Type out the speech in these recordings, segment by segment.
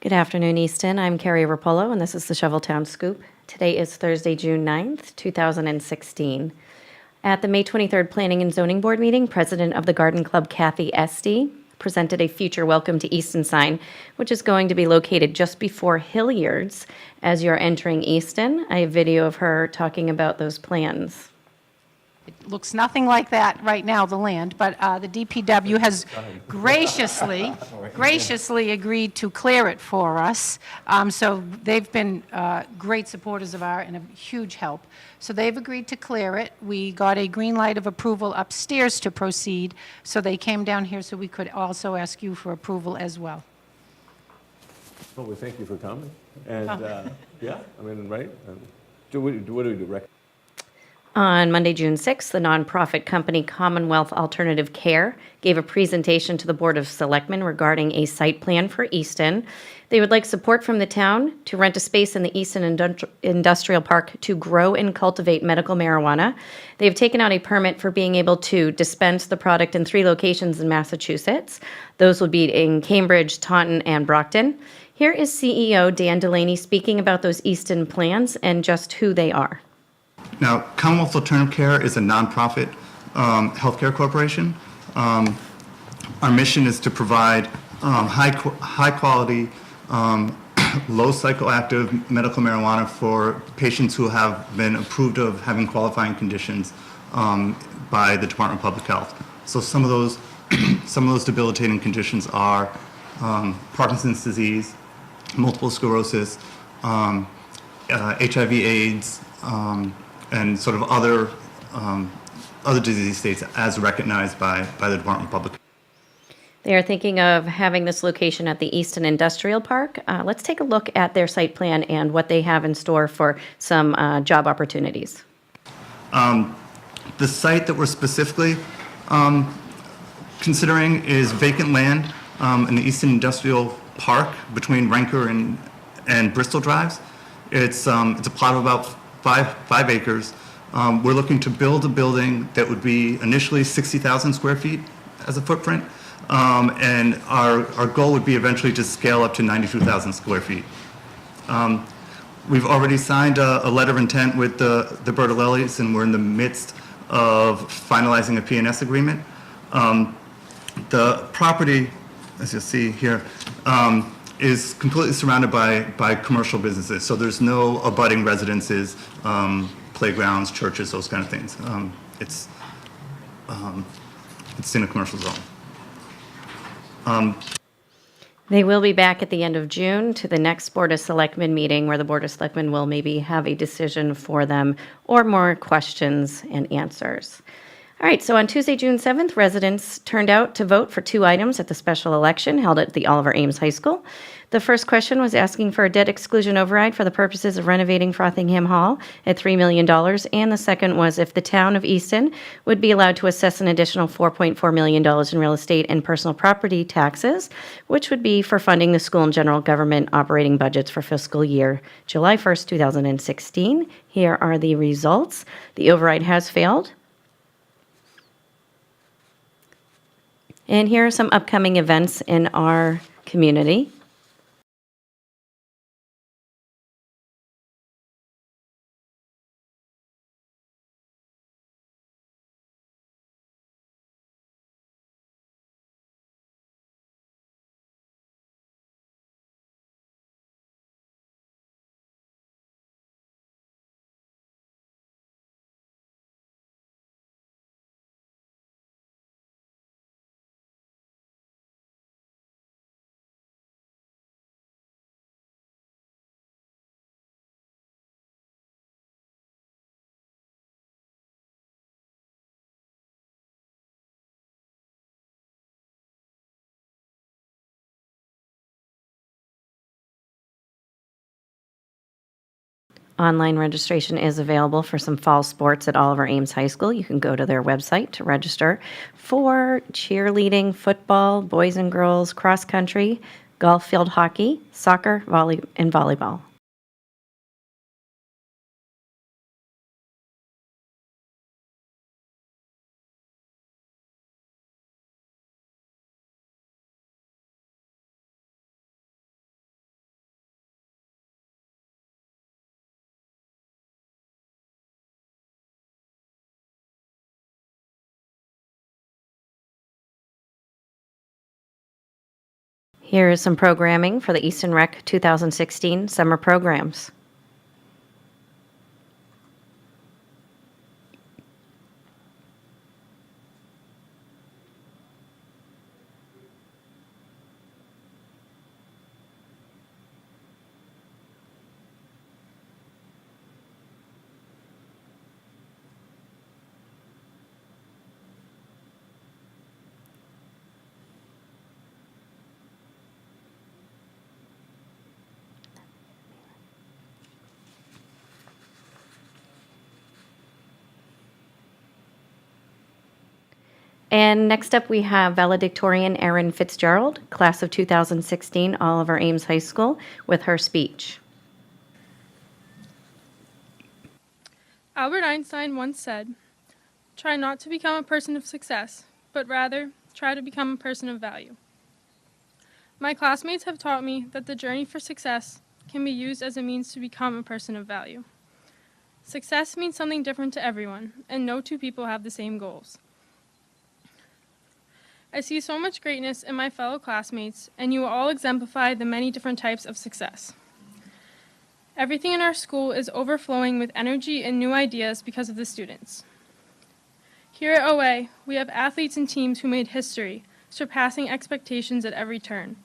Good afternoon, Easton. I'm Carrie Rapolo, and this is the Shoveltown Scoop. Today is Thursday, June 9th, 2016. At the May 23rd Planning and Zoning Board meeting, President of the Garden Club, Kathy Esty, presented a future welcome to Easton sign, which is going to be located just before Hilliard's as you're entering Easton. I have video of her talking about those plans. It looks nothing like that right now, the land, but the DPW has graciously agreed to clear it for us. So they've been great supporters of ours and a huge help. So they've agreed to clear it. We got a green light of approval upstairs to proceed, so they came down here so we could also ask you for approval as well. Well, we thank you for coming. And yeah, I mean, right? What do we do? On Monday, June 6th, the nonprofit company Commonwealth Alternative Care gave a presentation to the Board of Selectmen regarding a site plan for Easton. They would like support from the town to rent a space in the Easton Industrial Park to grow and cultivate medical marijuana. They have taken out a permit for being able to dispense the product in 3 locations in Massachusetts. Those will be in Cambridge, Taunton, and Brockton. Here is CEO Dan Delaney speaking about those Easton plans and just who they are. Now, Commonwealth Alternative Care is a nonprofit healthcare corporation. Our mission is to provide high quality, low psychoactive medical marijuana for patients who have been approved of having qualifying conditions by the Department of Public Health. So some of those debilitating conditions are Parkinson's disease, multiple sclerosis, HIV/AIDS, and sort of other disease states as recognized by the Department of Public Health. They are thinking of having this location at the Easton Industrial Park. Let's take a look at their site plan and what they have in store for some job opportunities. The site that we're specifically considering is vacant land in the Easton Industrial Park between Ranker and Bristol Drives. It's a plot of about 5 acres. We're looking to build a building that would be initially 60,000 square feet as a footprint, and our goal would be eventually to scale up to 92,000 square feet. We've already signed a letter of intent with the Bertolellis, and we're in the midst of finalizing a P&S agreement. The property, as you'll see here, is completely surrounded by commercial businesses. So there's no abutting residences, playgrounds, churches, those kind of things. It's in a commercial zone. They will be back at the end of June to the next Board of Selectmen meeting where the Board of Selectmen will maybe have a decision for them or more questions and answers. All right, so on Tuesday, June 7th, residents turned out to vote for 2 items at the special election held at the Oliver Ames High School. The first question was asking for a debt exclusion override for the purposes of renovating Frothingham Hall at $3 million, and the second was if the town of Easton would be allowed to assess an additional $4.4 million in real estate and personal property taxes, which would be for funding the school and general government operating budgets for fiscal year July 1st, 2016. Here are the results. The override has failed. And here are some upcoming events in our community. Online registration is available for some fall sports at Oliver Ames High School. You can go to their website to register for cheerleading, football, boys and girls, cross country, golf field hockey, soccer, and volleyball. Here is some programming for the Easton Rec 2016 summer programs. And next up, we have valedictorian Erin Fitzgerald, class of 2016, Oliver Ames High School, with her speech. Albert Einstein once said, "Try not to become a person of success, but rather try to become a person of value." My classmates have taught me that the journey for success can be used as a means to become a person of value. Success means something different to everyone, and no two people have the same goals. I see so much greatness in my fellow classmates, and you all exemplify the many different types of success. Everything in our school is overflowing with energy and new ideas because of the students. Here at OA, we have athletes and teams who made history, surpassing expectations at every turn.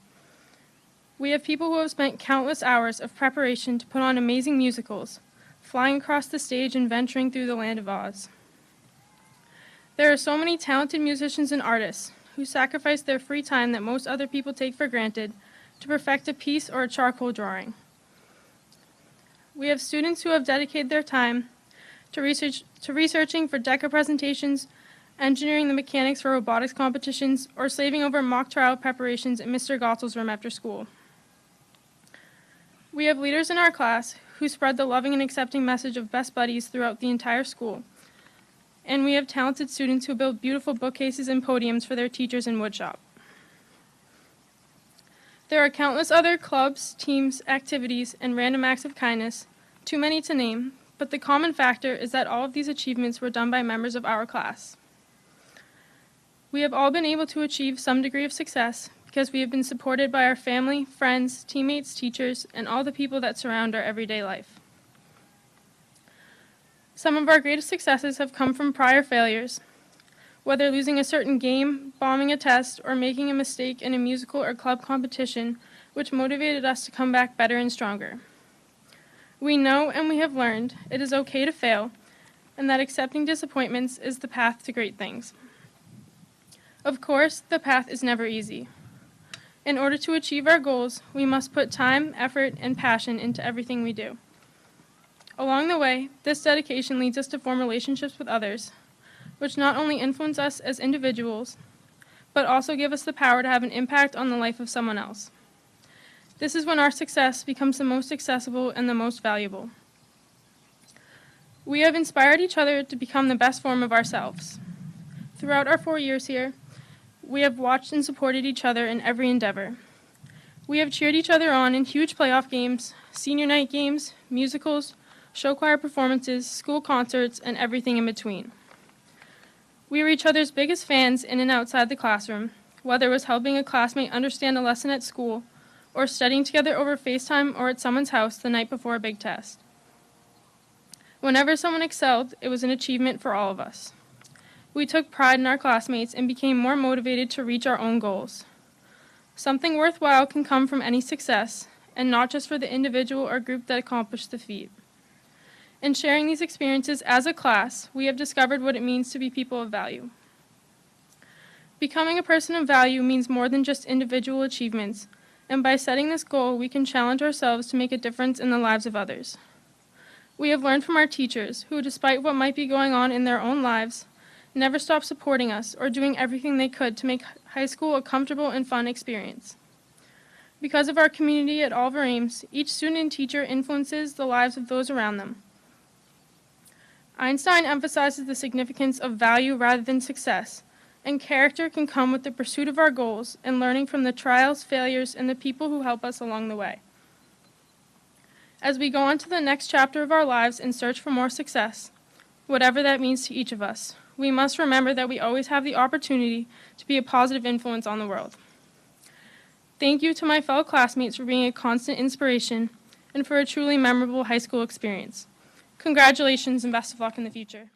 We have people who have spent countless hours of preparation to put on amazing musicals, flying across the stage and venturing through the land of Oz. There are so many talented musicians and artists who sacrifice their free time that most other people take for granted to perfect a piece or a charcoal drawing. We have students who have dedicated their time to researching for DECA presentations, engineering the mechanics for robotics competitions, or slaving over mock trial preparations in Mr. Gotzel's room after school. We have leaders in our class who spread the loving and accepting message of best buddies throughout the entire school. And we have talented students who build beautiful bookcases and podiums for their teachers in woodshop. There are countless other clubs, teams, activities, and random acts of kindness, too many to name, but the common factor is that all of these achievements were done by members of our class. We have all been able to achieve some degree of success because we have been supported by our family, friends, teammates, teachers, and all the people that surround our everyday life. Some of our greatest successes have come from prior failures, whether losing a certain game, bombing a test, or making a mistake in a musical or club competition, which motivated us to come back better and stronger. We know and we have learned it is okay to fail, and that accepting disappointments is the path to great things. Of course, the path is never easy. In order to achieve our goals, we must put time, effort, and passion into everything we do. Along the way, this dedication leads us to form relationships with others, which not only influence us as individuals, but also give us the power to have an impact on the life of someone else. This is when our success becomes the most accessible and the most valuable. We have inspired each other to become the best form of ourselves. Throughout our 4 years here, we have watched and supported each other in every endeavor. We have cheered each other on in huge playoff games, senior night games, musicals, show choir performances, school concerts, and everything in between. We are each other's biggest fans in and outside the classroom, whether it was helping a classmate understand a lesson at school, or studying together over FaceTime or at someone's house the night before a big test. Whenever someone excelled, it was an achievement for all of us. We took pride in our classmates and became more motivated to reach our own goals. Something worthwhile can come from any success, and not just for the individual or group that accomplished the feat. In sharing these experiences as a class, we have discovered what it means to be people of value. Becoming a person of value means more than just individual achievements, and by setting this goal, we can challenge ourselves to make a difference in the lives of others. We have learned from our teachers, who, despite what might be going on in their own lives, never stopped supporting us or doing everything they could to make high school a comfortable and fun experience. Because of our community at Oliver Ames, each student and teacher influences the lives of those around them. Einstein emphasizes the significance of value rather than success, and character can come with the pursuit of our goals and learning from the trials, failures, and the people who help us along the way. As we go on to the next chapter of our lives and search for more success, whatever that means to each of us, we must remember that we always have the opportunity to be a positive influence on the world. Thank you to my fellow classmates for being a constant inspiration and for a truly memorable high school experience. Congratulations and best of luck in the future.